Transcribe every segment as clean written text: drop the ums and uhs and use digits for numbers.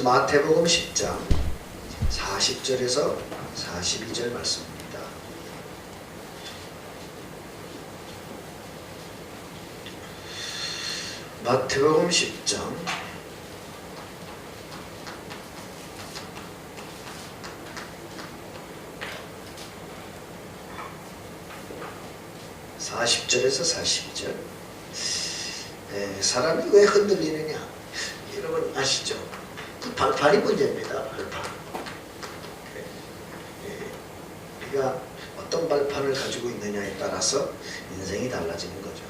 마태복음 10장 40절에서 42절 말씀입니다. 마태복음 10장 40절에서 42절. 사람이 왜 흔들리느냐? 여러분 아시죠? 그 발판이 문제입니다. 발판. 우리가 어떤 발판을 가지고 있느냐에 따라서 인생이 달라지는 거죠.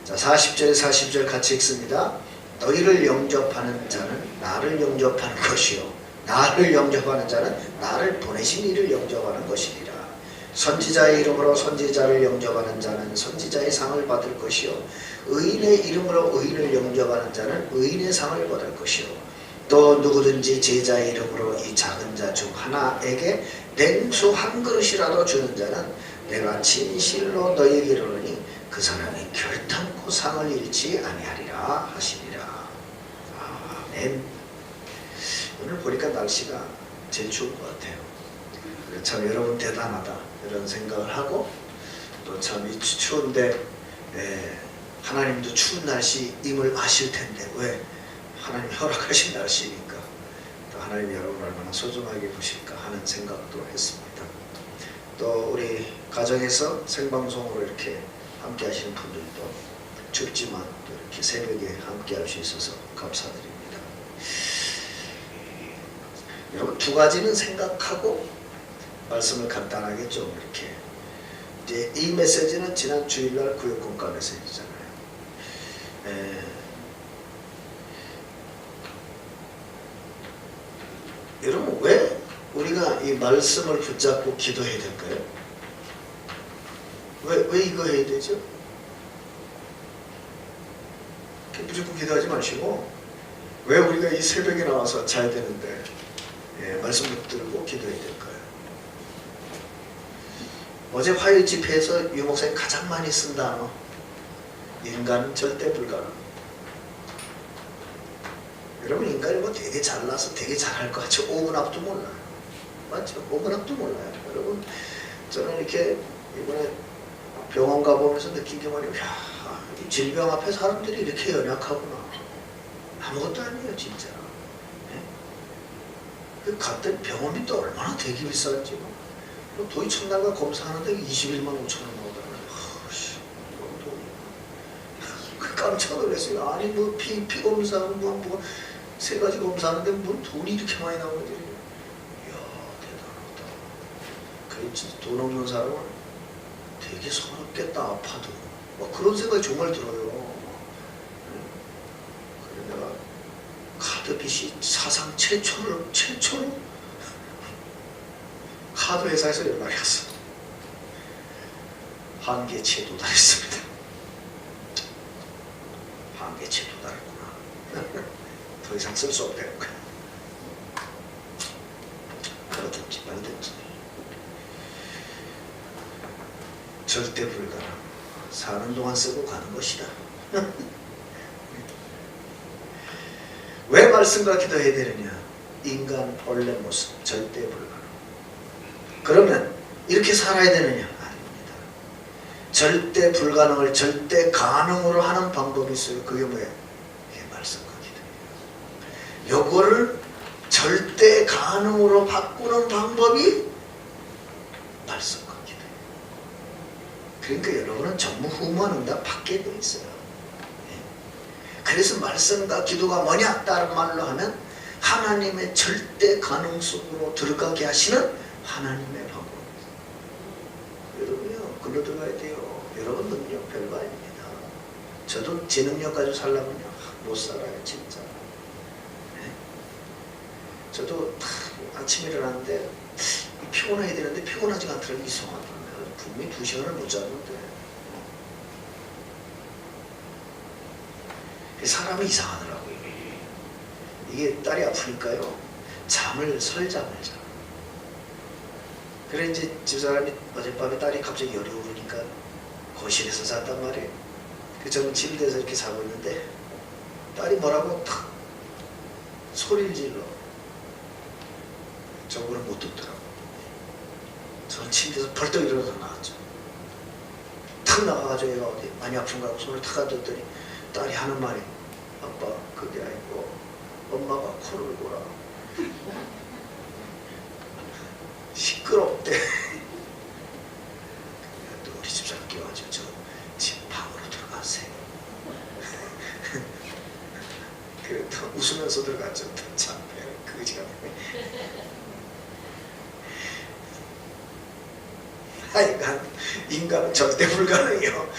자, 40절에 40절 같이 읽습니다. 너희를 영접하는 자는 나를 영접하는 것이요 나를 영접하는 자는 나를 보내신 이를 영접하는 것이니라. 선지자의 이름으로 선지자를 영접하는 자는 선지자의 상을 받을 것이요 의인의 이름으로 의인을 영접하는 자는 의인의 상을 받을 것이요 또 누구든지 제자의 이름으로 이 작은 자 중 하나에게 냉수 한 그릇이라도 주는 자는 내가 진실로 너희에게 이르노니 그 사람이 결탄코 상을 잃지 아니하리라 하시니라. 아멘. 오늘 보니까 날씨가 제일 추운 것 같아요. 참 여러분 대단하다 이런 생각을 하고 또 참 이 추운데 하나님도 추운 날씨임을 아실 텐데 왜 하나님 허락하신 날씨니까 또 하나님 여러분 얼마나 소중하게 보실까 하는 생각도 했습니다. 또 우리 가정에서 생방송으로 이렇게 함께 하시는 분들도 춥지만 또 이렇게 새벽에 함께 할 수 있어서 감사드립니다. 여러분 두 가지는 생각하고 말씀을 간단하게 좀 이렇게 이제 이 메시지는 지난 주일날 구역공과 메시지잖아요. 여러분 왜 우리가 이 말씀을 붙잡고 기도해야 될까요? 왜 이거 해야 되죠? 무조건 기도하지 마시고 왜 우리가 이 새벽에 나와서 자야 되는데 말씀 붙들고 기도해야 될까요? 어제 화요일 집회에서 유 목사님 가장 많이 쓴 단어 인간은 절대 불가능. 여러분 인간이 뭐 되게 잘나서 되게 잘할 것 같죠? 5분 앞도 몰라요. 맞죠? 5분 앞도 몰라요. 여러분 저는 이렇게 이번에 병원 가보면서 느낀 게 뭐냐면 이 질병 앞에 사람들이 이렇게 연약하구나. 아무것도 아니에요 진짜. 그 갔더니 병원비도 얼마나 되게 비싼지 뭐. 돈이 첫날간 검사하는데 21만 5천 원 나오더라고요. 너무 돈이. 깜짝 놀랐어요. 아니 뭐 피 검사 뭐 세 가지 검사하는데 뭐 돈이 이렇게 많이 나오는지. 이야 대단하다. 그래 진짜 돈 없는 사람은 되게 서럽겠다 아파도. 막 그런 생각이 정말 들어요. 그래 내가 카드빚이 사상 최초로 카드 회사에서 연락이 왔어. 한계치에 도달했습니다. 한계치에 도달했구나. 더 이상 쓸 수 없다는 거야. 그렇든지 말든지. 절대 불가능. 사는 동안 쓰고 가는 것이다. 왜 말씀과 기도해야 되느냐? 인간 원래 모습 절대 불가능. 그러면 이렇게 살아야 되느냐? 아닙니다. 절대 불가능을 절대 가능으로 하는 방법이 있어요. 그게 뭐예요? 이게 말씀과 기도예요. 요거를 절대 가능으로 바꾸는 방법이 말씀과 기도예요. 그러니까 여러분은 전무후무한 응답 받게 돼 있어요. 그래서 말씀과 기도가 뭐냐? 다른 말로 하면 하나님의 절대 가능 속으로 들어가게 하시는 하나님의 방법. 여러분요, 글로 들어가야 돼요. 여러분 능력 별거 아닙니다. 저도 제 능력 가지고 살려면요, 못 살아요, 진짜. 네? 저도 아침에 일어났는데 피곤해야 되는데 피곤하지가 않더라고요. 이상하더라고요. 분명히 2시간을 못 잤는데. 사람이 이상하더라고요. 이게 딸이 아프니까요, 잠을 설잠을 자. 그래 이제 집사람이 어젯밤에 딸이 갑자기 열이 오르니까 거실에서 잤단 말이에요. 그래서 저는 침대에서 이렇게 자고 있는데 딸이 뭐라고 탁 소리를 질러. 저거는 못 듣더라고. 저는 침대에서 벌떡 일어나서 나왔죠. 탁 나가가지고 얘가 어디 많이 아픈가 하고 손을 탁 가뒀더니 딸이 하는 말이 아빠 그게 아니고 엄마가 코를 골아. 시끄럽대. 또 우리 집사람 끼워가지고 저 집 방으로 들어가세요. 그래도 웃으면서 들어갔죠. 참 그지가 하여간 인간은 절대 불가능해요.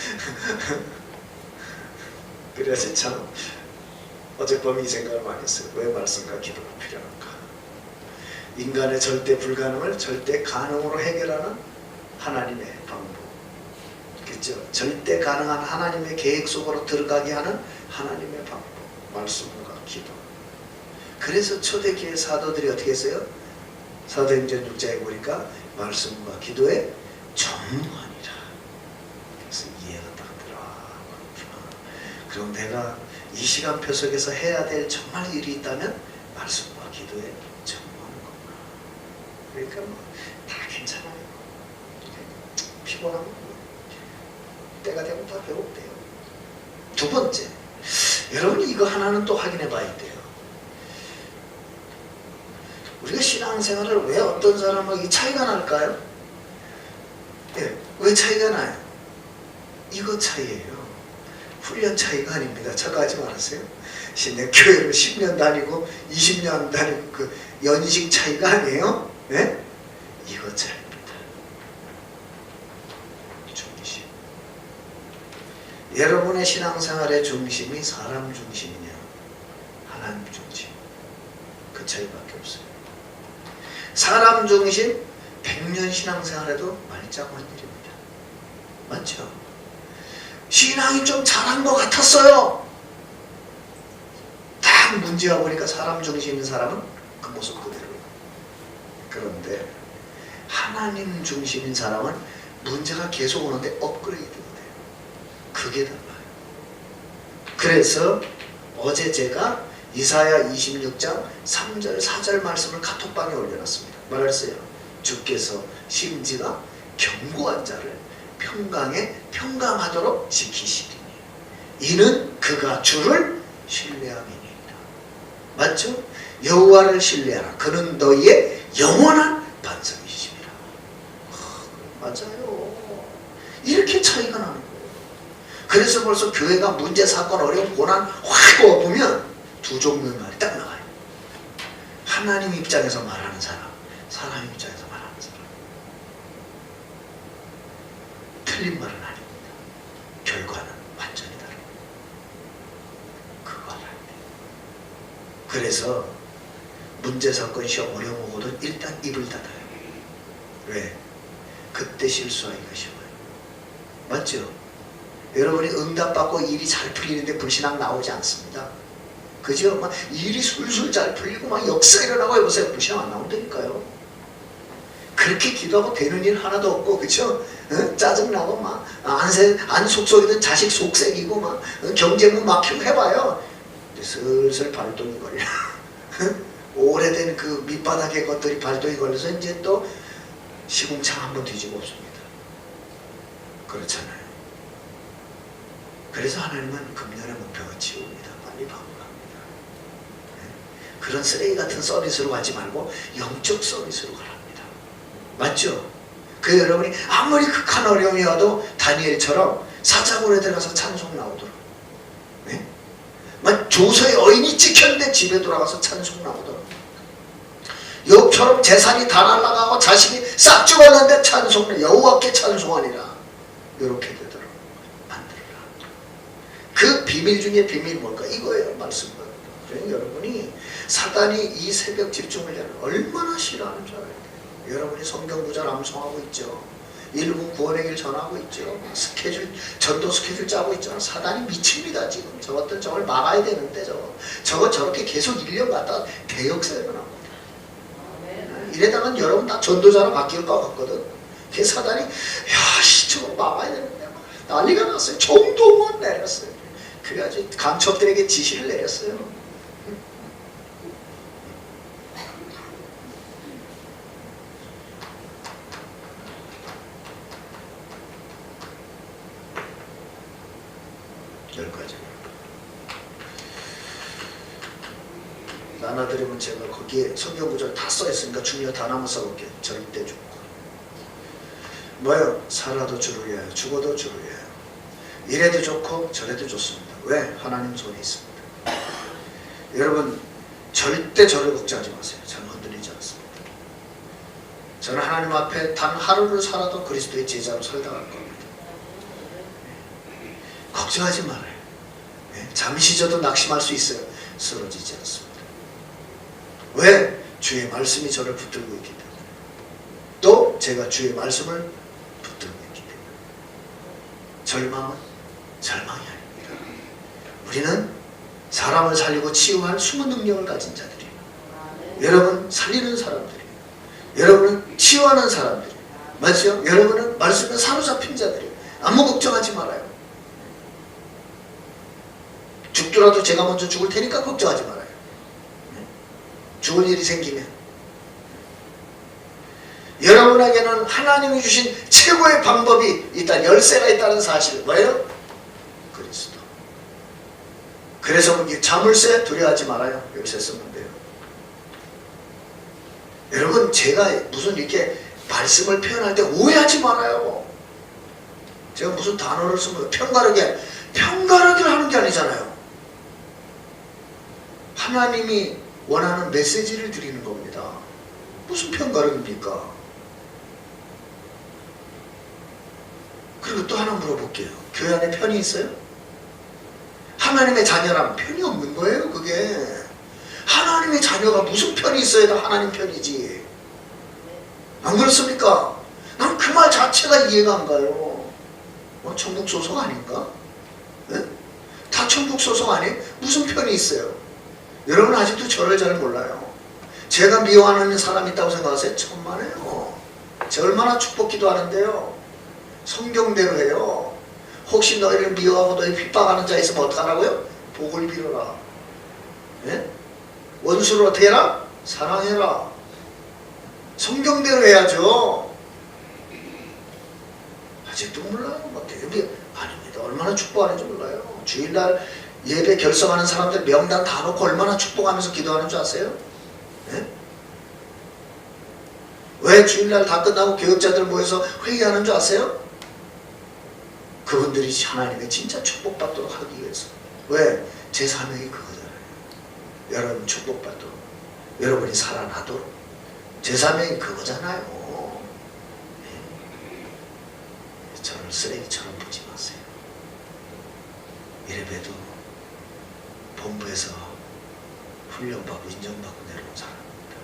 그래서 참 어젯밤에 이 생각을 많이 했어요. 왜 말씀과 기도가 필요한가? 인간의 절대 불가능을 절대 가능으로 해결하는 하나님의 방법. 그렇죠? 절대 가능한 하나님의 계획 속으로 들어가게 하는 하나님의 방법. 말씀과 기도. 그래서 초대교회 사도들이 어떻게 했어요? 사도행전 6장에 보니까 말씀과 기도에 전무하니라. 그래서 이해가 딱 들어. 그렇구나. 그럼 내가 이 시간표 속에서 해야 될 정말 일이 있다면 말씀과 기도에 전무하는 거구나. 그러니까 뭐 다 괜찮아요. 피곤하면 때가 되면 다 배우면 돼요. 두 번째, 여러분이 이거 하나는 또 확인해 봐야 돼요. 우리가 신앙생활을 왜 어떤 사람하고 이 차이가 날까요? 네, 왜 차이가 나요? 이거 차이예요. 훈련 차이가 아닙니다. 착각하지 마세요. 교회를 10년 다니고 20년 다니고 그 연식 차이가 아니에요. 네? 이거 차이입니다. 중심. 여러분의 신앙생활의 중심이 사람 중심이냐 하나님 중심. 그 차이밖에 없어요. 사람 중심 100년 신앙생활에도 말짱한 일입니다. 맞죠? 신앙이 좀 잘한 것 같았어요. 딱 문제가 보니까 사람 중심인 사람은 그 모습 그대로예요. 그런데 하나님 중심인 사람은 문제가 계속 오는데 업그레이드가 돼요. 그게 달라요. 그래서 어제 제가 이사야 26장 3절 4절 말씀을 카톡방에 올려놨습니다. 말했어요. 주께서 심지가 견고한 자를 평강에 평강하도록 지키시리니 이는 그가 주를 신뢰함이니이다. 맞죠? 여호와를 신뢰하라. 그는 너희의 영원한 반석이시니라. 맞아요. 이렇게 차이가 나는 거예요. 그래서 벌써 교회가 문제, 사건, 어려움, 고난 확 엎으면 두 종류의 말이 딱 나와요. 하나님 입장에서 말하는 사람, 사람 입장에서 말하는 사람. 틀린 말은 아닙니다. 결과는 완전히 다릅니다. 그거 알아야 돼요. 그래서 문제, 사건, 시험, 어려움 오거든 일단 입을 닫아요. 왜? 그때 실수하기가 쉬워요. 맞죠? 여러분이 응답받고 일이 잘 풀리는데 불신앙 나오지 않습니다. 그죠? 막 일이 술술 잘 풀리고 막 역사 일어나고 해보세요. 불신앙 안 나온다니까요. 그렇게 기도하고 되는 일 하나도 없고, 그쵸? 짜증나고 막 안 속썩이던 자식 속색이고 막 경제문 막히고 해봐요. 슬슬 발동이 걸려. 오래된 그 밑바닥의 것들이 발동이 걸려서 이제 또 시궁창 한번 뒤집어 엎습니다. 그렇잖아요. 그래서 하나님은 금년의 목표가 치웁니다. 빨리 바꾸랍니다. 그런 쓰레기 같은 서비스로 가지 말고 영적 서비스로 가랍니다. 맞죠? 그 여러분이 아무리 극한 어려움이 와도 다니엘처럼 사자굴에 들어가서 찬송 나오도록, 네? 조서의 어인이 찍혔는데 집에 돌아가서 찬송 나오도록, 욥처럼 재산이 다 날아가고 자식이 싹 죽었는데 찬송, 여호와께 찬송하니라, 이렇게 되도록 만들어라. 그 비밀 중에 비밀이 뭘까? 이거예요. 말씀과. 여러분이 사단이 이 새벽 집중을 얼마나 싫어하는 줄 알아야 돼요. 여러분이 성경 구절 암송하고 있죠. 1분 구원의 길 전하고 있죠. 스케줄, 전도 스케줄 짜고 있잖아. 사단이 미칩니다. 지금 저것들 저걸 막아야 되는데 저거 저렇게 계속 1년 갔다가 대역사가 일어납니다. 이래다가 여러분 다 전도자로 바뀔 것 같거든. 그 사단이 야씨 저거 막아야 되는데 난리가 났어요. 총동원 내렸어요. 그래가지고 간첩들에게 지시를 내렸어요. 하나 드리면 제가 거기에 성경 구절 다 써있으니까 중요 다 한번 써볼게요. 절대 죽고 뭐예요? 살아도 주를 위하여 죽어도 주를 위하여. 이래도 좋고 저래도 좋습니다. 왜? 하나님 손에 있습니다. 여러분 절대 저를 걱정하지 마세요. 저는 흔들리지 않습니다. 저는 하나님 앞에 단 하루를 살아도 그리스도의 제자로 살다 갈 겁니다. 걱정하지 말아요. 잠시 저도 낙심할 수 있어요. 쓰러지지 않습니다. 왜? 주의 말씀이 저를 붙들고 있기 때문에. 또 제가 주의 말씀을 붙들고 있기 때문에. 절망은 절망이 아닙니다. 우리는 사람을 살리고 치유할 숨은 능력을 가진 자들이에요. 여러분 살리는 사람들이에요. 여러분은 치유하는 사람들이에요. 맞죠? 여러분은 말씀에 사로잡힌 자들이에요. 아무 걱정하지 말아요. 죽더라도 제가 먼저 죽을 테니까 걱정하지 말아요. 죽을 일이 생기면 여러분에게는 하나님이 주신 최고의 방법이 있다. 열쇠가 있다는 사실. 뭐예요? 그리스도. 그래서 자물쇠 두려워하지 말아요. 열쇠 쓰면 돼요. 여러분 제가 무슨 이렇게 말씀을 표현할 때 오해하지 말아요. 제가 무슨 단어를 쓰면 편가르기를 하는 게 아니잖아요. 하나님이 원하는 메시지를 드리는 겁니다. 무슨 편가르기입니까? 그리고 또 하나 물어볼게요. 교회 안에 편이 있어요? 하나님의 자녀라면 편이 없는 거예요. 그게 하나님의 자녀가 무슨 편이 있어야 다 하나님 편이지. 안 그렇습니까? 난 그 말 자체가 이해가 안 가요. 천국 소속 아닌가? 네? 다 천국 소속 아니에요? 무슨 편이 있어요? 여러분 아직도 저를 잘 몰라요. 제가 미워하는 사람이 있다고 생각하세요? 천만에요. 제가 얼마나 축복 기도하는데요. 성경대로 해요. 혹시 너희를 미워하고 너희 핍박하는 자 있으면 어떡하라고요? 복을 빌어라. 예? 원수를 어떻게 해라? 사랑해라. 성경대로 해야죠. 아직도 몰라요. 아닙니다. 얼마나 축복하는지 몰라요. 주일날 예배 결성하는 사람들 명단 다 놓고 얼마나 축복하면서 기도하는 줄 아세요? 예? 왜 주일날 다 끝나고 교역자들 모여서 회의하는 줄 아세요? 그분들이 하나님의 진짜 축복받도록 하기 위해서. 왜? 제 사명이 그거잖아요. 여러분 축복받도록, 여러분이 살아나도록. 제 사명이 그거잖아요. 저를 쓰레기처럼 보지 마세요. 이래봬도 본부에서 훈련받고 인정받고 내려온 사람입니다.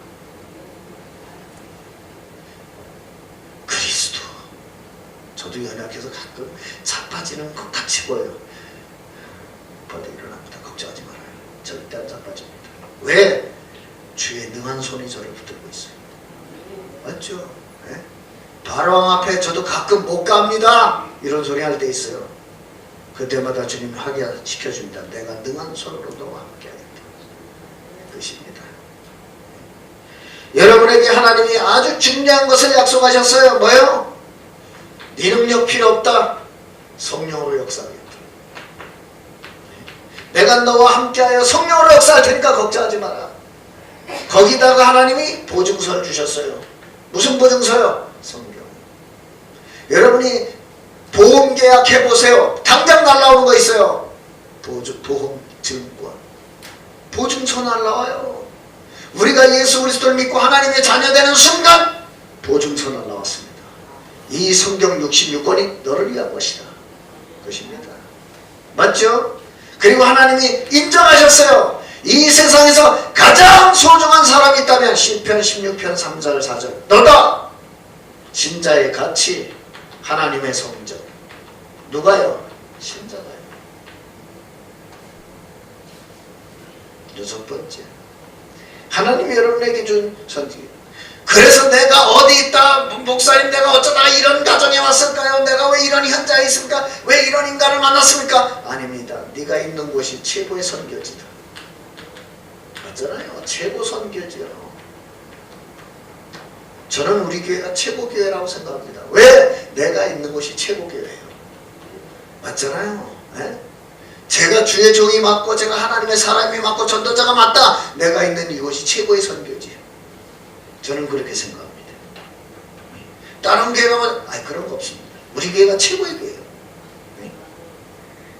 그리스도. 저도 연약해서 가끔 자빠지는 것 같이 보여요. 벌떡 일어납니다. 걱정하지 말아요. 절대 안 자빠집니다. 왜? 주의 능한 손이 저를 붙들고 있어요. 맞죠? 네? 바로왕 앞에 저도 가끔 못 갑니다. 이런 소리 할 때 있어요. 그때마다 주님이 확인시켜줍니다. 내가 능한 손으로 너와 함께 하겠다. 뜻입니다. 여러분에게 하나님이 아주 중요한 것을 약속하셨어요. 뭐요? 네 능력 필요 없다. 성령으로 역사하겠다. 내가 너와 함께하여 성령으로 역사할 테니까 걱정하지 마라. 거기다가 하나님이 보증서를 주셨어요. 무슨 보증서요? 성경. 여러분이 보험계약 해보세요. 당장 날라오는 거 있어요. 보험증권. 보증서 날라와요. 우리가 예수 그리스도를 믿고 하나님의 자녀되는 순간 보증서 날라왔습니다. 이 성경 66권이 너를 위한 것이다. 그것입니다. 맞죠? 그리고 하나님이 인정하셨어요. 이 세상에서 가장 소중한 사람이 있다면 시편 16편 3절 4절 너다. 신자의 가치, 하나님의 성적. 누가요? 신자가요. 여섯 번째, 하나님이 여러분에게 준 선지. 그래서 내가 어디 있다, 목사님 내가 어쩌다 이런 가정에 왔을까요? 내가 왜 이런 현장에 있습니까? 왜 이런 인간을 만났습니까? 아닙니다. 네가 있는 곳이 최고의 선교지다. 맞잖아요. 최고 선교지요. 저는 우리 교회가 최고 교회라고 생각합니다. 왜? 내가 있는 곳이 최고 교회예요. 맞잖아요. 네? 제가 주의 종이 맞고 제가 하나님의 사람이 맞고 전도자가 맞다. 내가 있는 이곳이 최고의 선교지. 저는 그렇게 생각합니다. 다른 교회가 그런 거 없습니다. 우리 교회가 최고의 교회예요.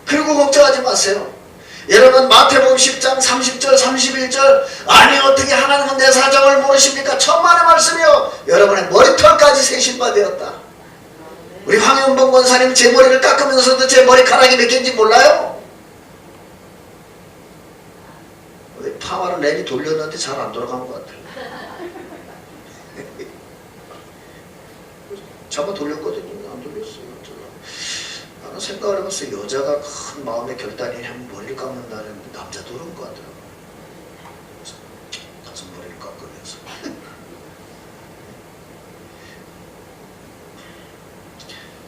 그리고 걱정하지 마세요. 여러분 마태복음 10장 30절 31절 아니 어떻게 하나님은 내 사정을 모르십니까? 천만의 말씀이요. 여러분의 머리털까지 세신 바 되었다. 우리 황현봉 권사님 제 머리를 깎으면서도 제 머리카락이 몇 개인지 몰라요? 파마를 내리 돌렸는데 잘 안 돌아간 것 같아요. 잡아 돌렸거든요. 안 돌렸어요. 나는 생각을 해봤어요. 여자가 큰 마음의 결단이 하면 머리를 깎는다는 남자도 그런 것 같더라고요. 그래서 가서 머리를 깎으면서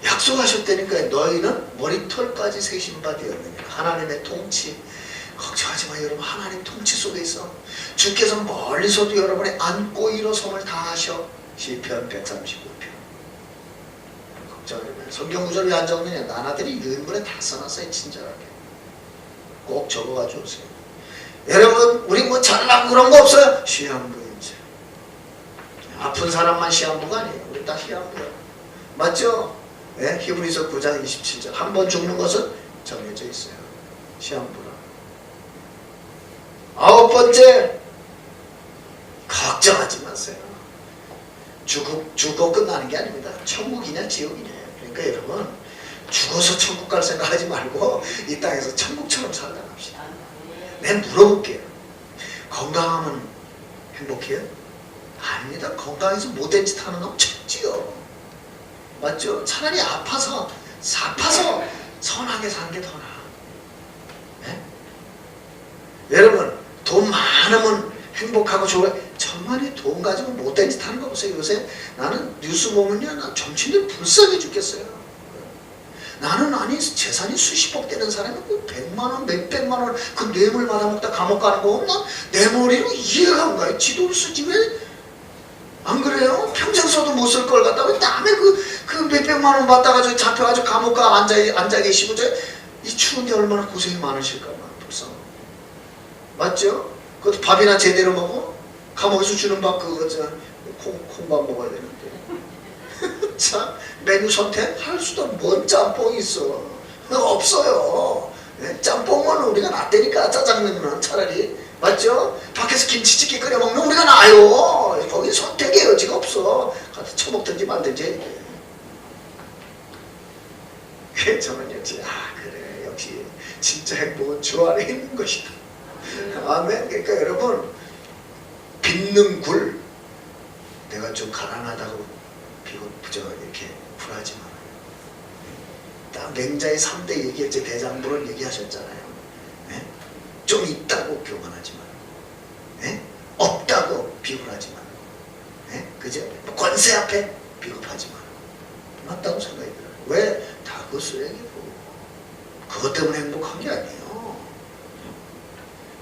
약속하셨다니까 너희는 머리털까지 세신 바 되었느냐. 하나님의 통치 걱정하지 마. 여러분 하나님 통치 속에 있어. 주께서 멀리서도 여러분의 안고 일어섬을 다 하셔. 시편 139편. 걱정하지 마. 성경 구절을 왜 안 적느냐. 나나들이 유인문에 다 써놨어요. 친절하게. 꼭 적어가지고 오세요. 여러분 우리 뭐 잘나고 그런 거 없어요. 시한부인지. 아픈 사람만 시한부가 아니에요. 우리 다 시한부야. 맞죠? 네? 히브리서 9장 27절. 한 번 죽는 것은 정해져 있어요. 시한부라. 9번째, 걱정하지 마세요. 죽고 끝나는 게 아닙니다. 천국이냐 지옥이냐. 그러니까 여러분 죽어서 천국 갈 생각하지 말고 이 땅에서 천국처럼 살다 갑시다. 내가 물어볼게요. 건강하면 행복해요? 아닙니다. 건강해서 못된 짓 하는 건 천지요. 맞죠? 차라리 아파서 선하게 사는 게 더 나아. 네? 여러분 돈 많으면 행복하고 좋아요. 천만에 돈 가지고 못된 짓 하는 거 보세요. 요새 나는 뉴스 보면요, 나 정치인들 불쌍해 죽겠어요. 나는 아니 재산이 수십억 되는 사람이 그 100만원 몇백만원 그 뇌물 받아먹다 감옥 가는 거 보면 내 머리로 이해가 안 가요. 지도를 쓰지 왜 안 그래요? 평생 써도 못 쓸 걸 갖다가 남의 그 몇백만원 받다가 잡혀가지고 감옥 가 앉아 계시고 이 추운데 얼마나 고생이 많으실까. 불쌍. 맞죠? 그것도 밥이나 제대로 먹어? 감옥에서 주는 밥 그거 콩밥 먹어야 되는데. 참 메뉴 선택할 수도 뭔 짬뽕이 있어. 없어요. 네? 짬뽕은 우리가 낫다니까. 짜장면은 차라리. 맞죠? 밖에서 김치찌개 끓여 먹는 우리가 나아요. 거기 선택의 여지가 없어. 가서 처먹든지 말든지. 저는 역시 그래 역시 진짜 행복은 주 안에 있는 것이다. 아멘. 그러니까 여러분 빚는 굴 내가 좀 가난하다고 이렇게 굴하지 말아요. 맹자의 3대 얘기했죠. 대장부를 얘기하셨잖아요. 네? 좀 있다고 교만하지 말고, 네? 없다고 비굴하지 말고, 네? 그죠? 권세 앞에 비겁하지 말고. 맞다고 생각이 들어요. 왜? 다 그 쓰레기고 그것 때문에 행복한 게 아니에요.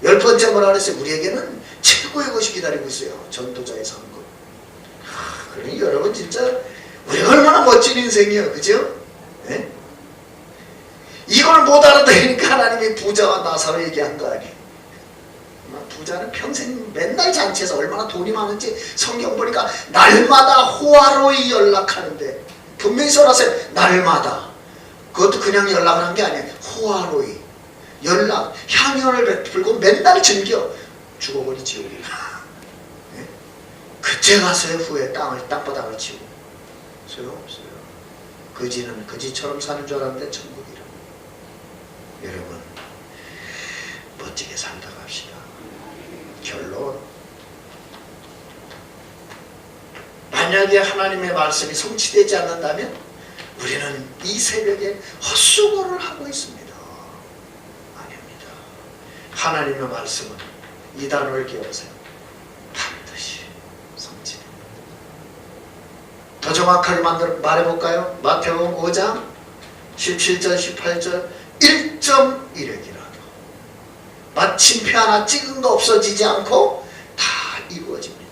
10번째 뭐라 그랬어요? 우리에게는 최고의 것이 기다리고 있어요. 전도자의 상급. 그러니 여러분 진짜 우리가 얼마나 멋진 인생이에요. 그죠? 네? 이걸 못 알아들으니까 하나님이 부자와 나사로 얘기한 거 아니에요. 부자는 평생 맨날 잔치에서 얼마나 돈이 많은지 성경 보니까 날마다 호화로이 연락하는데 분명히 써놨어요. 날마다. 그것도 그냥 연락을 한 게 아니에요. 호화로이 연락, 향연을 베풀고 맨날 즐겨. 죽어버리 지옥이라. 네? 그때 가서의 후에 땅바닥을 치고 소용없어요. 거지는 거지처럼 사는 줄 알았는데 천국이라. 여러분 멋지게 살다 갑시다. 결론, 만약에 하나님의 말씀이 성취되지 않는다면 우리는 이 새벽에 헛수고를 하고 있습니다. 아닙니다. 하나님의 말씀은 이 단어를 기억하세요. 반드시 성취됩니다. 더 정확하게 말해볼까요? 마태복음 5장 17절 18절 1.1핵이라도 마침표 하나 찍은 거 없어지지 않고 다 이루어집니다.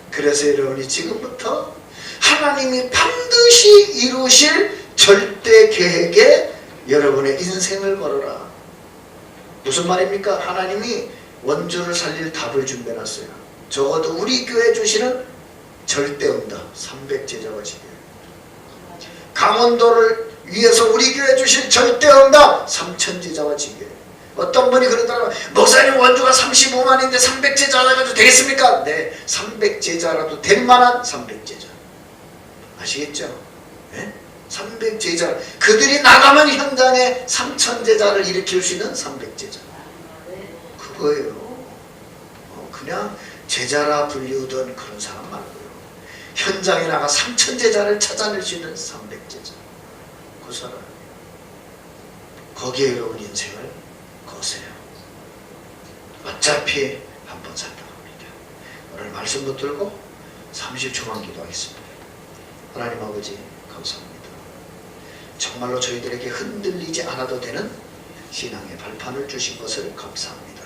그래서 여러분이 지금부터 하나님이 반드시 이루실 절대 계획에 여러분의 인생을 걸어라. 무슨 말입니까? 하나님이 원주를 살릴 답을 준비해놨어요. 적어도 우리 교회 주시는 절대응답 300제자와 지배, 강원도를 위해서 우리 교회 주신 절대응답 3000제자와 지배. 어떤 분이 그러더라고요. 목사님 원주가 35만인데 300제자 해가지고 되겠습니까? 네, 300제자라도 될 만한 300제자. 아시겠죠? 네? 300제자. 그들이 나가면 현장에 3000제자를 일으킬 수 있는 300제자. 그거예요. 그냥 제자라 불리우던 그런 사람 말고요. 현장에 나가 3000제자를 찾아낼 수 있는 300제자. 그 사람. 거기에 여러분 인생을 거세요. 어차피 한번 산다 합니다. 오늘 말씀 붙들고 30초만 기도하겠습니다. 하나님 아버지 감사합니다. 정말로 저희들에게 흔들리지 않아도 되는 신앙의 발판을 주신 것을 감사합니다.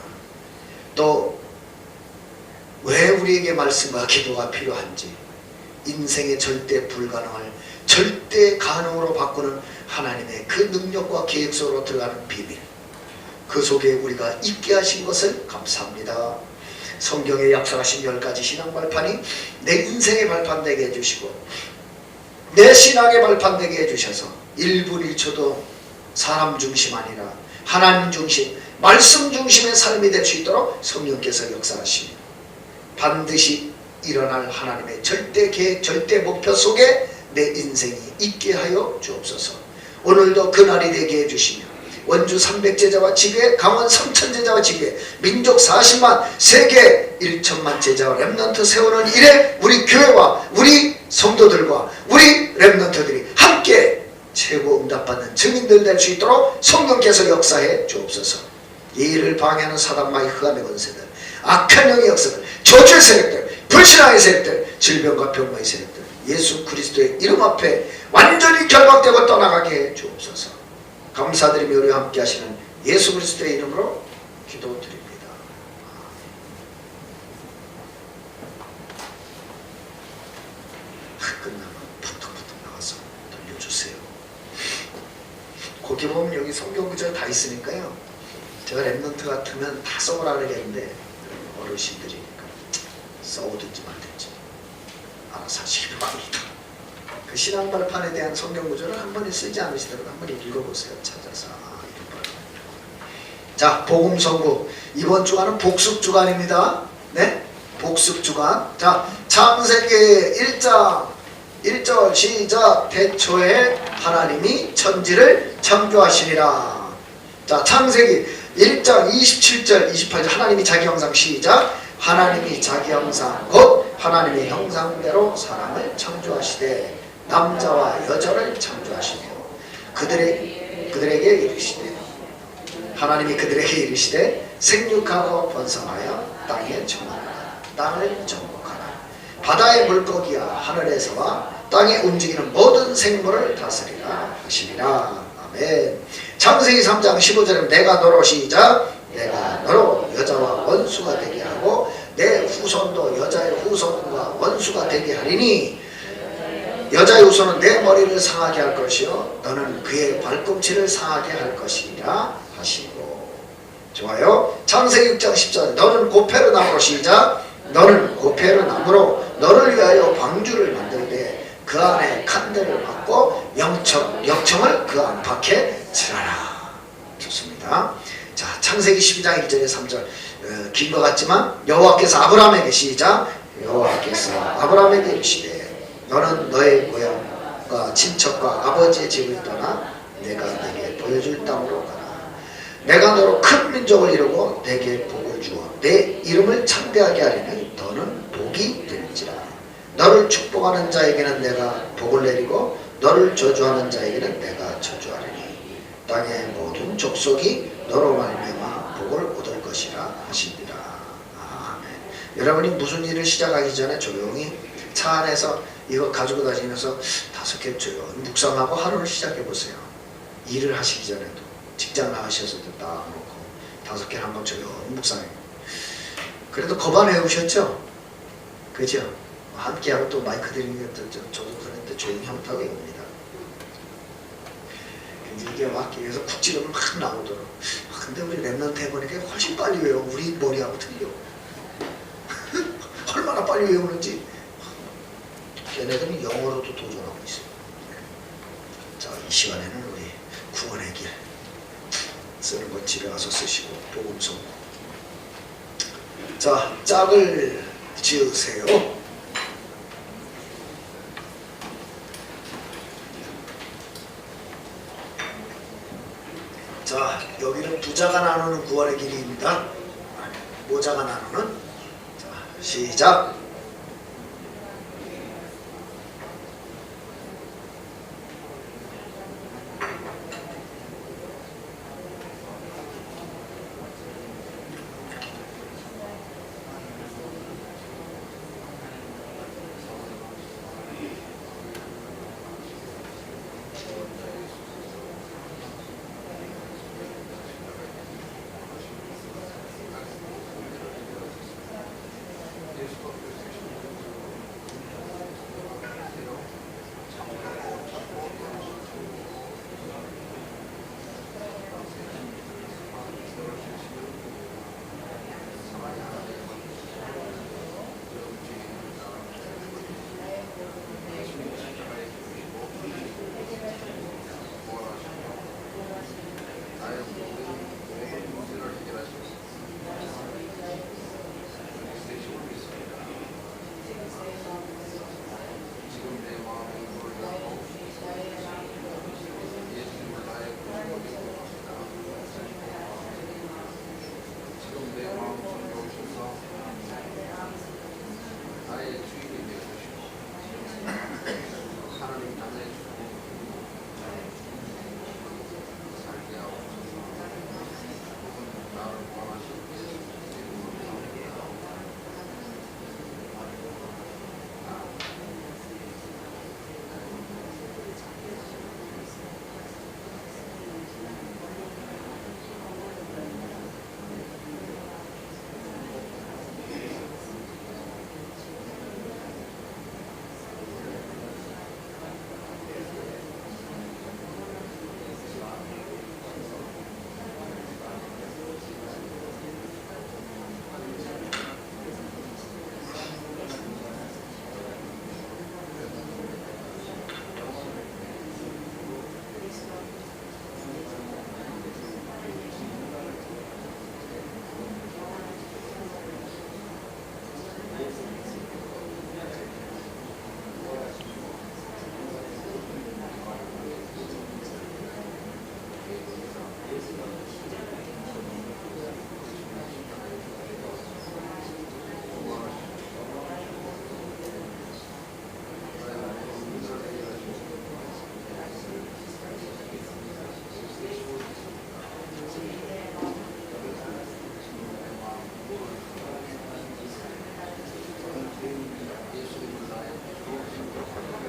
또 왜 우리에게 말씀과 기도가 필요한지, 인생의 절대 불가능을 절대 가능으로 바꾸는 하나님의 그 능력과 계획 속으로 들어가는 비밀, 그 속에 우리가 있게 하신 것을 감사합니다. 성경에 약속하신 10가지 신앙 발판이 내 인생의 발판 되게 해주시고 내 신앙의 발판 되게 해주셔서 1분 1초도 사람 중심 아니라 하나님 중심, 말씀 중심의 삶이 될 수 있도록 성령께서 역사하시며 반드시 일어날 하나님의 절대 계획, 절대 목표 속에 내 인생이 있게 하여 주옵소서. 오늘도 그날이 되게 해주시며 원주 300제자와 지교회, 강원 3000제자와 지교회, 민족 40만, 세계 1천만 제자와 렘넌트 세우는 일에 우리 교회와 우리 성도들과 우리 렘넌트들이 함께 최고 응답받는 증인들 될 수 있도록 성령께서 역사해 주옵소서. 이 일을 방해하는 사단마의 흑암의 권세들, 악한 영의 역사들, 저주의 세력들, 불신앙의 세력들, 질병과 병마의 세력들, 예수 그리스도의 이름 앞에 완전히 결박되고 떠나가게 해 주옵소서. 감사드리며 우리와 함께 하시는 예수 그리스도의 이름으로 기도드립니다. 끝나면 푸떡푸떡 나가서 돌려주세요. 거기 보면 여기 성경 구절 다 있으니까요. 제가 랩런트 같으면 다 써보라 그러겠는데 어르신들이니까 써오든지 말든지 알아서 하시기 바랍니다. 그 신앙 발판에 대한 성경 구절을 한 번에 쓰지 않으시더라도 한 번 읽어보세요. 찾아서. 자, 복음 선고. 이번 주간은 복습 주간입니다. 네? 복습 주간. 자, 창세기 1장 1절 시작. 태초에 하나님이 천지를 창조하시니라. 자, 창세기 1장 27절 28절 하나님이 자기 형상 시작. 하나님이 자기 형상 곧 하나님의 형상대로 사람을 창조하시되 남자와 여자를 창조하시며 그들에게 이르시되 하나님이 그들에게 이르시되 생육하고 번성하여 땅에 충만하라. 땅을 정복하라. 바다의 물고기와 하늘에서와 땅에 움직이는 모든 생물을 다스리라 하시니라. 아멘. 창세기 3장 15절에 내가 너로 시작. 내가 너로 여자와 원수가 되게 하고 내 후손도 여자의 후손과 원수가 되게 하리니 여자의 후손은 내 머리를 상하게 할 것이요 너는 그의 발꿈치를 상하게 할 것이라 하시고. 좋아요. 창세기 6장 10절 너는 고페르 나무로 시작. 너는 고페르 나무로 너를 위하여 방주를 만들되 그 안에 칸들을 막고 역청을 그 안팎에 칠하라. 좋습니다. 자, 창세기 12장 1절에 3절 긴 것 같지만 여호와께서 아브라함에게 시작. 여호와께서 아브라함에게 이르시되 너는 너의 고향과 친척과 아버지의 집을 떠나 내가 네게 보여줄 땅으로 가라. 내가 너로 큰 민족을 이루고 네게 복을 주어 내 이름을 창대하게 하리니 너는 복이 되는지라. 너를 축복하는 자에게는 내가 복을 내리고 너를 저주하는 자에게는 내가 저주하리니 땅의 모든 족속이 너로 말미암아 복을 얻을 것이라 하십니다. 아멘. 여러분이 무슨 일을 시작하기 전에 조용히 차 안에서 이거 가지고 다니면서 5개 조용히 묵상하고 하루를 시작해 보세요. 일을 하시기 전에도 직장 나가셔서도 딱 놓고 5개 한번 조용히 묵상해요. 그래도 거반 외우셨죠? 그죠? 함께하고 또 마이크 드리는 것도 저도 그런데 조용히 하면 다 외웁니다. 이게 막 여기서 푹 찌르면 막 나오더라고. 근데 우리 랩런트 해보니까 훨씬 빨리 외워. 우리 머리하고 틀려. 얼마나 빨리 외우는지. 걔네들은 영어로도 도전하고 있어요. 자, 이 시간에는 우리 구원의 길 쓰는 거 집에 가서 쓰시고 또 음성. 자, 짝을 지으세요. 자, 여기는 부자가 나누는 구원의 길입니다. 모자가 나누는. 자, 시작.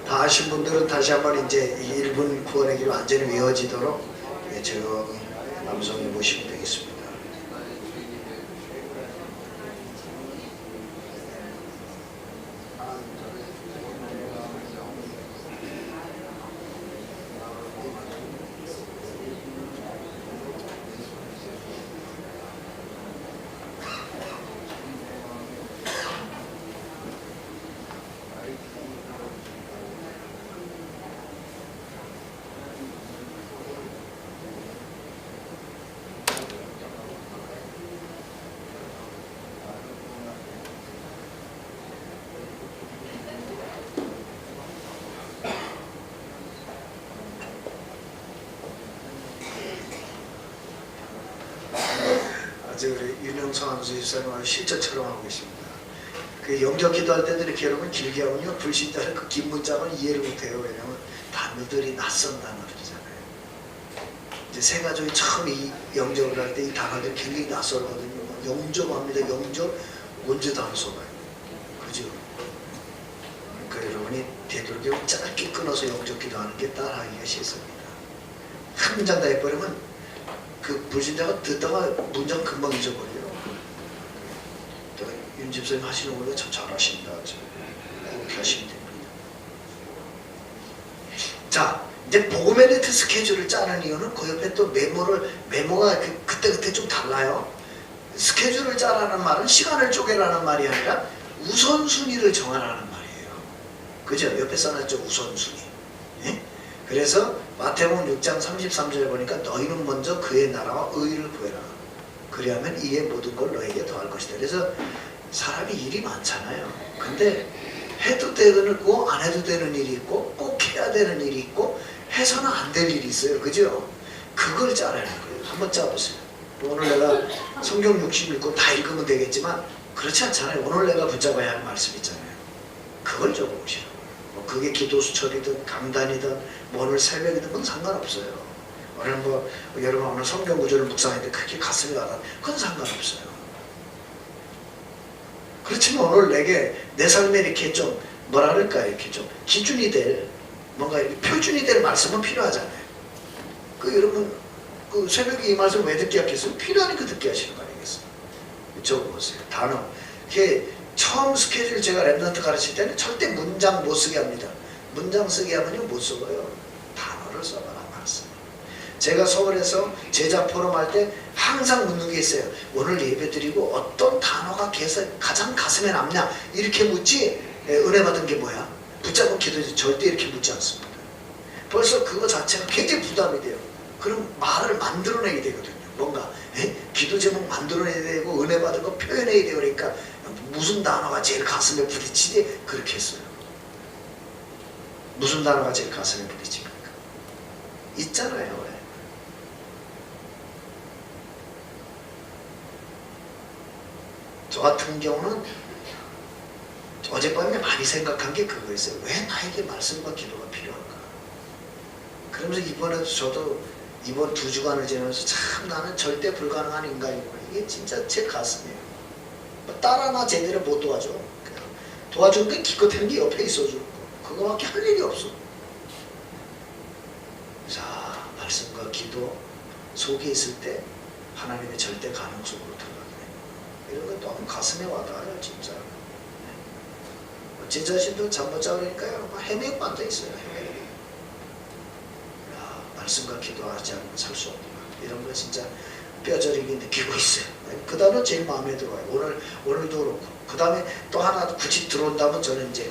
다 하신 분들은 다시 한번 이제 이 1분 구원의 길 완전히 외워지도록 조용히 암송해 보시면 되겠습니다. 아주 우리 윤영성 안수집사님은 실전처럼 하고 계십니다. 그 영적 기도할 때도 이렇게 여러분 길게 하면요 불신자는 그 긴 문장을 이해를 못해요. 왜냐하면 단어들이 낯선 단어들이잖아요. 이제 새 가족이 처음 이 영접을 할 때 이 단어들이 굉장히 낯설거든요. 영접합니다. 영접 언제 단어 써봐요. 그죠? 그러니까 여러분이 되도록이면 짧게 끊어서 영접 기도하는 게 따라하기가 쉽습니다. 한 문장 다 해버리면 그 불신자가 듣다가 문장 금방 잊어버려요. 윤 집사님 하시는 거가 참 잘하신다. 그렇게 하시면 됩니다. 자, 이제 복음의 네트 스케줄을 짜는 이유는 그 옆에 또 메모가 그때그때 좀 달라요. 스케줄을 짜라는 말은 시간을 쪼개라는 말이 아니라 우선순위를 정하라는 말이에요. 그죠? 옆에 써놨죠? 우선순위. 예? 그래서 마태복음 6장 33절에 보니까 너희는 먼저 그의 나라와 의를 구해라. 그리하면 이에 모든 걸 너에게 더할 것이다. 그래서 사람이 일이 많잖아요. 근데 해도 되는 거 안 해도 되는 일이 있고 꼭 해야 되는 일이 있고 해서는 안 될 일이 있어요. 그죠? 그걸 짜라는 거예요. 한번 짜보세요. 오늘 내가 성경 66권 다 읽으면 되겠지만 그렇지 않잖아요. 오늘 내가 붙잡아야 할 말씀 있잖아요. 그걸 적어보시라고. 뭐 그게 기도 수철이든 강단이든 뭐 오늘 새벽이든 그건 상관없어요. 오늘 여러분 오늘 성경 구절을 묵상했는데 그렇게 가슴이 와닿아. 그건 상관없어요. 그렇지만 오늘 내게 내 삶에 이렇게 좀 뭐라 그럴까 이렇게 좀 기준이 될 뭔가 이렇게 표준이 될 말씀은 필요하잖아요. 여러분 새벽에 이 말씀 왜 듣게 하겠어요? 필요하니까 듣게 하시는 거 아니겠어요? 적어보세요. 단어. 이게 처음 스케줄 제가 랩런트 가르칠 때는 절대 문장 못 쓰게 합니다. 문장 쓰게 하면요 못 써요. 단어를 써봐라 말씀. 제가 서울에서 제자 포럼 할 때 항상 묻는 게 있어요. 오늘 예배 드리고 어떤 단어가 가장 가슴에 남냐 이렇게 묻지 은혜 받은 게 뭐야? 붙잡은 기도지 절대 이렇게 묻지 않습니다. 벌써 그거 자체가 굉장히 부담이 돼요. 그럼 말을 만들어내야 되거든요. 뭔가 기도 제목 만들어내야 되고 은혜 받은 거 표현해야 되고 그러니까 무슨 단어가 제일 가슴에 부딪히지? 그렇게 했어요. 무슨 단어가 제일 가슴에 부딪힙니까? 있잖아요. 왜? 저 같은 경우는 어젯밤에 많이 생각한 게 그거였어요. 왜 나에게 말씀과 기도가 필요한가? 그러면서 이번에도 저도 이번 2주간을 지내면서 참 나는 절대 불가능한 인간이구나. 이게 진짜 제 가슴이에요. 딸 하나 제대로 못 도와줘. 그냥 도와주는 게 기껏하는 게 옆에 있어주는 거. 그거밖에 할 일이 없어. 자, 말씀과 기도 속에 있을 때 하나님의 절대 가능 속으로 들어가게 돼요. 이런 거 너무 가슴에 와닿아요. 진짜. 제 자신도 잠 못 자고 그러니까요. 헤매고 앉아있어요. 헤매고. 말씀과 기도하지 않으면 살 수 없구나. 이런 거 진짜 뼈저리게 느끼고 있어요. 그 다음은 제일 마음에 들어와요. 오늘도 그렇고. 그 다음에 또 하나 굳이 들어온다면 저는 이제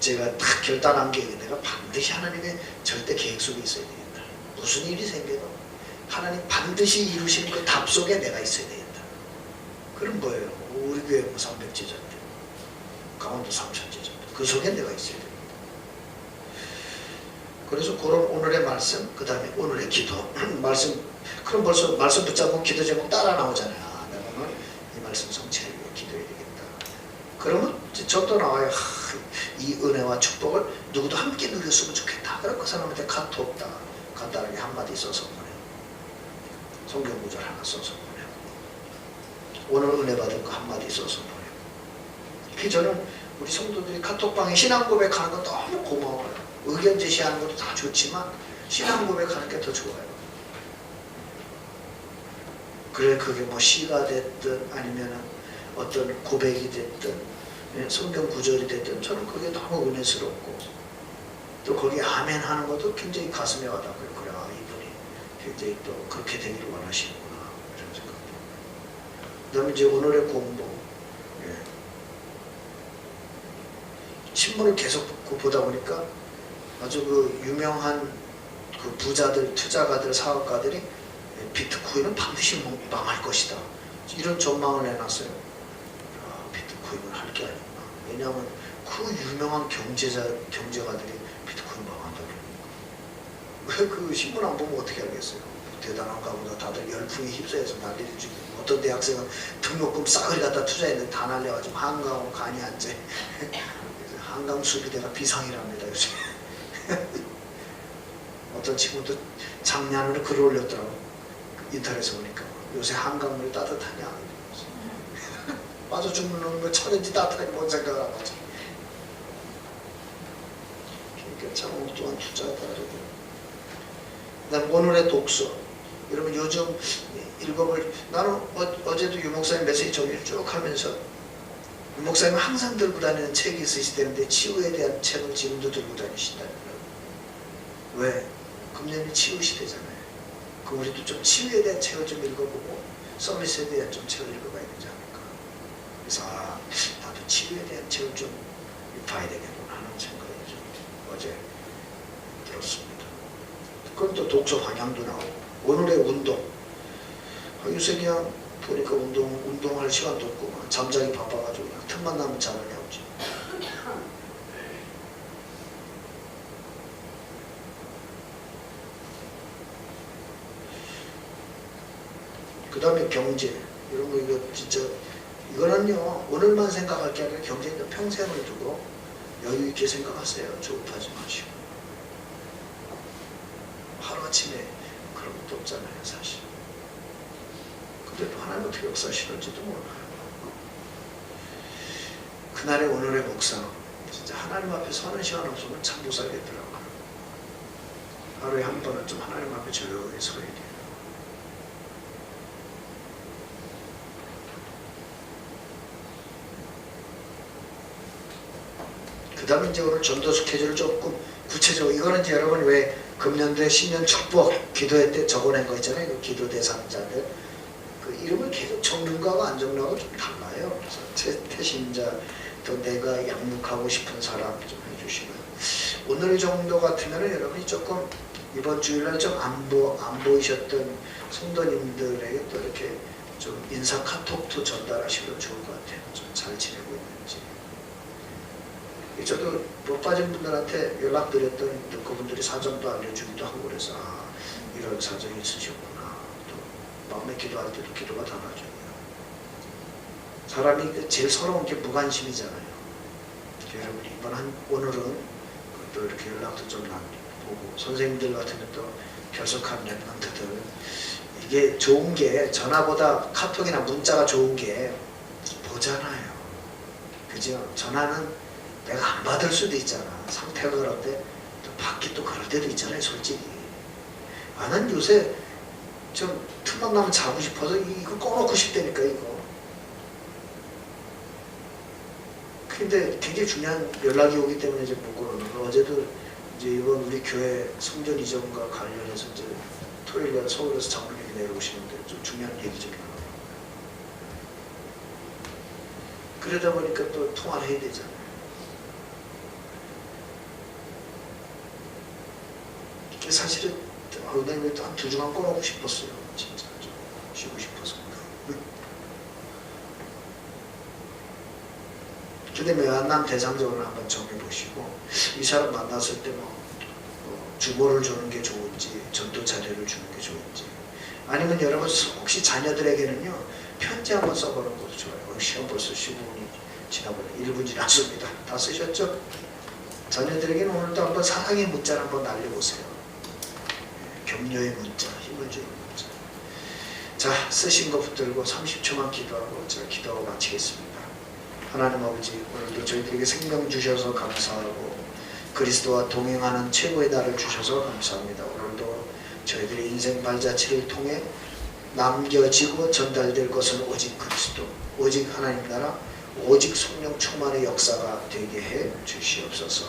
제가 딱 결단한 게 내가 반드시 하나님의 절대 계획 속에 있어야 되겠다. 무슨 일이 생겨도 하나님 반드시 이루시는 그 답 속에 내가 있어야 되겠다. 그럼 뭐예요? 우리 교회 뭐 300제자인데 강원도 3000제자인데 그 속에 내가 있어야 됩니다. 그래서 그런 오늘의 말씀, 그 다음에 오늘의 기도 말씀. 그럼 벌써 말씀 붙잡고 기도 제목 따라 나오잖아요. 내가 오늘 이 말씀 성취하기 위해 기도해야 되겠다. 그러면 저도 나와요. 이 은혜와 축복을 누구도 함께 누렸으면 좋겠다. 그럼 그 사람한테 카톡 다 간단하게 한마디 써서 보내고 성경 구절 하나 써서 보내고 오늘 은혜 받은 거 한마디 써서 보내고. 저는 우리 성도들이 카톡방에 신앙 고백하는 거 너무 고마워요. 의견 제시하는 것도 다 좋지만 신앙 고백하는 게 더 좋아요. 그래 그게 뭐 시가 됐든 아니면 어떤 고백이 됐든 성경 구절이 됐든 저는 그게 너무 은혜스럽고 또 거기에 아멘 하는 것도 굉장히 가슴에 와닿고요. 그래 이분이 굉장히 또 그렇게 되기를 원하시는구나 이런 생각도. 그 다음에 이제 오늘의 공부. 신문을 계속 보다 보니까 아주 그 유명한 그 부자들, 투자가들, 사업가들이 비트코인은 반드시 망할 것이다. 이런 전망을 해놨어요. 비트코인은 할 게 아니구나. 왜냐하면 그 유명한 경제가들이 비트코인 망한다고 그러니까. 왜 그 신문 안 보면 어떻게 알겠어요? 대단한가 보다. 다들 열풍에 휩싸여서 난리를 치고 어떤 대학생은 등록금 싸그리 갖다 투자했는데 다 날려가지고 한강으로 간이 안 돼. 한강 수비대가 비상이랍니다 요새. 어떤 친구도 작년으로 글을 올렸더라고. 인터넷에 보니까 요새 한강물이 따뜻하냐. 빠져 죽는 놈을 천연지 따뜻하게 뭔 생각을 하고 하지. 그러니까 참 엉뚱한 투자하더라고요. 그 다음 오늘의 독서. 여러분 요즘 읽어볼, 나는 어제도 유 목사님 메시지 정리를 쭉 하면서 유 목사님은 항상 들고 다니는 책이 있으시다는데 치유에 대한 책을 지금도 들고 다니신다는 거예요. 왜? 금년이 치유 시대잖아요. 그럼 우리도 좀 치유에 대한 책을 좀 읽어보고 서비스에 대한 좀 책을 읽어봐야 되지 않을까. 그래서 나도 치유에 대한 책을 좀 봐야 되겠구나 하는 생각이 좀 어제 들었습니다. 그럼 또 독서 방향도 나오고 오늘의 운동. 요새 그냥 보니까 운동할 시간도 없고 잠자기 바빠가지고 그냥 틈만 나면 잠을 자오지. 그 다음에 경제 이런 거 이거 진짜 이거는요 오늘만 생각할 게 아니라 경제는 평생을 두고 여유 있게 생각하세요. 조급하지 마시고 하루아침에 그런 것도 없잖아요 사실. 근데도 하나님 어떻게 역사하시는지도 몰라요. 그날의 오늘의 묵상 진짜 하나님 앞에 서는 시간 없으면 참 못 살겠더라고요. 하루에 한 번은 좀 하나님 앞에 조용히 서야 돼요. 그 다음에 이제 오늘 전도 스케줄을 조금 구체적으로 이거는 이제 여러분이 왜 금년도에 신년 축복 기도회 때 적어낸 거 있잖아요. 그 기도 대상자들 그 이름을 계속 적는 거하고 안 적는 거하고 좀 달라요. 그래서 태신자 또 내가 양육하고 싶은 사람 좀 해주시고요. 오늘 정도 같으면 여러분이 조금 이번 주일날 좀 안 보이셨던 성도님들에게 또 이렇게 좀 인사 카톡도 전달하시면 좋을 것 같아요. 좀 잘 지내고 있는지. 저도 못 빠진 분들한테 연락드렸더니 또 그분들이 사정도 알려주기도 하고 그래서 이런 사정이 있으셨구나. 또 마음에 기도할 때도 기도가 달라져요. 사람이 제일 서러운 게 무관심이잖아요. 여러분이 오늘은 또 이렇게 연락도 좀 보고 선생님들 같으면 또 결석한 랩런트들 이게 좋은 게 전화보다 카톡이나 문자가 좋은 게 보잖아요. 그죠? 전화는 내가 안 받을 수도 있잖아. 상태가 그럴 때 또 받기 또 그럴 때도 있잖아요. 솔직히 나는 요새 좀 틈만 나면 자고 싶어서 이거 꺼놓고 싶다니까 이거. 근데 굉장히 중요한 연락이 오기 때문에 이제 못 그러는 거. 어제도 이제 이번 우리 교회 성전 이전과 관련해서 이제 토요일날 서울에서 장로님이 내려오시는데 좀 중요한 얘기 좀 나와요. 그러다 보니까 또 통화를 해야 되잖아요. 사실은 내가 한 2주간 꺼놓고 싶었어요. 진짜 좀 쉬고 싶어서. 근데 만남 대상적으로 한번 정해보시고 이 사람 만났을 때 주보를 주는 게 좋은지 전도 자료를 주는 게 좋은지 아니면 여러분 혹시 자녀들에게는요 편지 한번 써보는 것도 좋아요. 시험 벌써 15분이 지나버려 1분 지났습니다. 다 쓰셨죠? 자녀들에게는 오늘도 한번 사랑의 문자를 한번 날려보세요. 격려의 문자, 힘을 주는 문자. 자, 쓰신 거 붙들고 30초만 기도하고 제가 기도하고 마치겠습니다. 하나님 아버지, 오늘도 저희들에게 생명 주셔서 감사하고 그리스도와 동행하는 최고의 날을 주셔서 감사합니다. 오늘도 저희들의 인생 발자취를 통해 남겨지고 전달될 것은 오직 그리스도, 오직 하나님 나라, 오직 성령 충만의 역사가 되게 해 주시옵소서.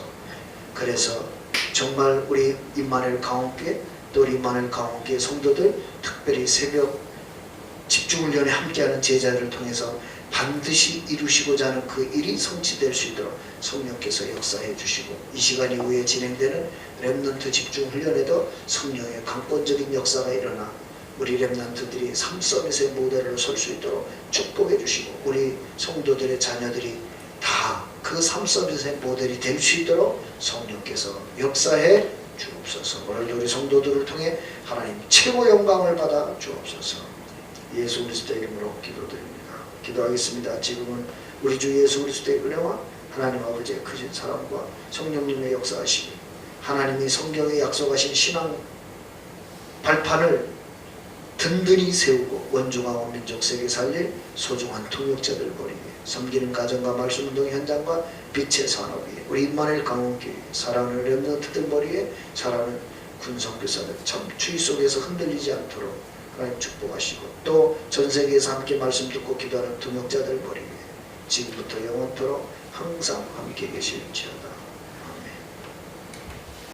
그래서 정말 우리 임마누엘 강원교회 또 우리 임마누엘 강원교회 성도들 특별히 새벽 집중훈련에 함께하는 제자들을 통해서 반드시 이루시고자 하는 그 일이 성취될 수 있도록 성령께서 역사해 주시고 이 시간 이후에 진행되는 렘넌트 집중훈련에도 성령의 강권적인 역사가 일어나 우리 렘넌트들이 삶서밋의 모델로 설 수 있도록 축복해 주시고 우리 성도들의 자녀들이 다 그 삶서밋의 모델이 될 수 있도록 성령께서 역사해 주옵소서. 오늘도 우리 성도들을 통해 하나님 최고 영광을 받아 주옵소서. 예수 그리스도의 이름으로 기도드립니다. 기도하겠습니다. 지금은 우리 주 예수 그리스도의 은혜와 하나님 아버지의 크신 사랑과 성령님의 역사하심이 하나님이 성경에 약속하신 신앙 발판을 든든히 세우고 원중하고 민족 세계 살릴 소중한 통역자들 버리게 섬기는 가정과 말씀운동 현장과 빛의 산업 위에 우리 임마누엘 강원교회 사랑하는 렘넌트들 머리에 사랑하는 군성교사들 참 주의 속에서 흔들리지 않도록 하나님 축복하시고 또 전세계에서 함께 말씀 듣고 기도하는 통역자들 머리에 지금부터 영원토록 항상 함께 계실지어다.